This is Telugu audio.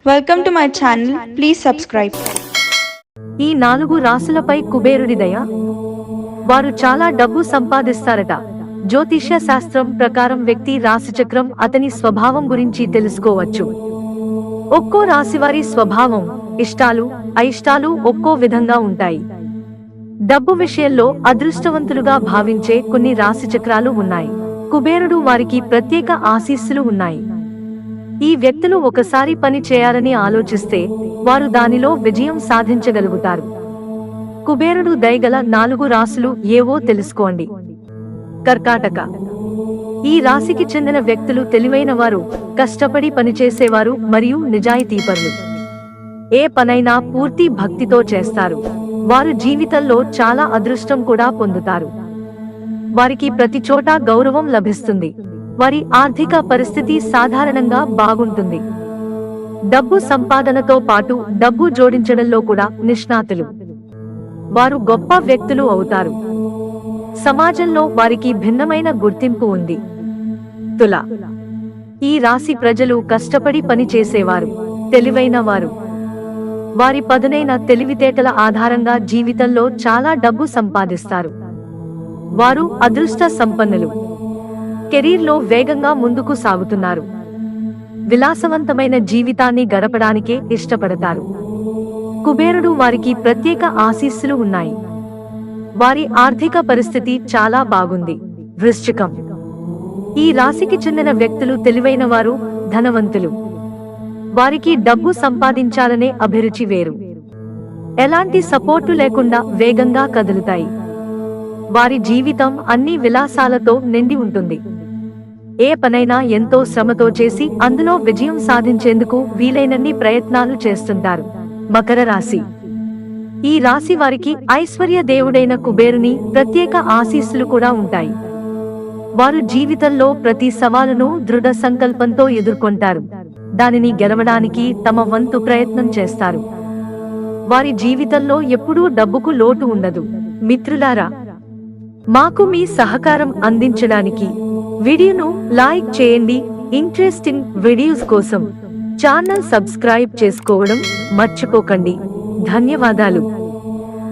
Welcome to my channel. Please subscribe. ఈ 4 రాసులపై కుబేరుడి దయ. వారు చాలా డబ్బు సంపాదిస్తారట. జ్యోతిష్య శాస్త్రం ప్రకారం వ్యక్తి రాశిచక్రం అతని స్వభావం గురించి తెలుసుకోవచ్చు. ఒక్కో రాశివారి స్వభావం, ఇష్టాలు, అయిష్టాలు ఒక్కో విధంగా ఉంటాయి. డబ్బు విషయంలో అదృష్టవంతులుగా భావించే కొన్ని రాశిచక్రాలు ఉన్నాయి. కుబేరుడు వారికి ప్రత్యేక ఆశీస్సులు ఉన్నాయి. ఈ వ్యక్తులు ఒకసారి పని చేయాలని ఆలోచిస్తే వారు దానిలో విజయం సాధించగలుగుతారు. కుబేరుడు దయగల 4 రాశులు ఏవో తెలుసుకోండి. కర్కాటక. ఈ రాశికి చెందిన వ్యక్తులు తెలివైన వారు, కష్టపడి పనిచేసేవారు మరియు నిజాయితీపరులు. ఏ పనైనా పూర్తి భక్తితో చేస్తారు. వారు జీవితంలో చాలా అదృష్టం కూడా పొందుతారు. వారికి ప్రతి చోట గౌరవం లభిస్తుంది. వారి ఆర్థిక పరిస్థితి సాధారణంగా బాగుంటుంది. డబ్బు సంపాదనతో పాటు డబ్బు జోడించడంలో కూడా నిష్ణాతులు. వారు గొప్ప వ్యక్తులు అవుతారు. సమాజంలో వారికి భిన్నమైన గుర్తింపు ఉంది. తుల. ఈ రాశి ప్రజలు కష్టపడి పని చేసేవారు, తెలివైన వారు. వారి పదునైన తెలివితేటల ఆధారంగా జీవితంలో చాలా డబ్బు సంపాదిస్తారు. వారు అదృష్ట సంపన్నులు. కెరీర్లో వేగంగా ముందుకు సాగుతున్నారు. విలాసవంతమైన జీవితాన్ని గడపడానికే ఇష్టపడతారు. కుబేరుడు వారికి ప్రత్యేక ఆశీస్సులు ఉన్నాయి. వారి ఆర్థిక పరిస్థితి చాలా బాగుంది. వృశ్చికం. ఈ రాశికి చెందిన వ్యక్తులు తెలివైన వారు, ధనవంతులు. వారికి డబ్బు సంపాదించాలనే అభిరుచి వేరు. ఎలాంటి సపోర్టు లేకుండా వేగంగా కదులుతాయి. వారి జీవితం అన్ని విలాసాలతో నిండి ఉంటుంది. ఏ పనైనా ఎంతో శ్రమతో చేసి అందులో విజయం సాధించేందుకు వీలైనన్ని ప్రయత్నాలు చేస్తుంటారు. మకర రాశి. ఈ రాశి వారికి ఐశ్వర్య దేవుడైన కుబేరుని ప్రత్యేక ఆశీస్సులు కూడా ఉంటాయి. వారు జీవితంలో ప్రతి సవాలును దృఢ సంకల్పంతో ఎదుర్కొంటారు. దానిని గెలవడానికి తమ వంతు ప్రయత్నం చేస్తారు. వారి జీవితంలో ఎప్పుడూ డబ్బుకు లోటు ఉండదు. మిత్రులారా, మాకు మీ సహకారం అందించడానికి వీడియోను లైక్ చేయండి. ఇంట్రెస్టింగ్ వీడియోస్ కోసం ఛానల్ సబ్స్క్రైబ్ చేసుకోవడం మర్చిపోకండి. ధన్యవాదాలు.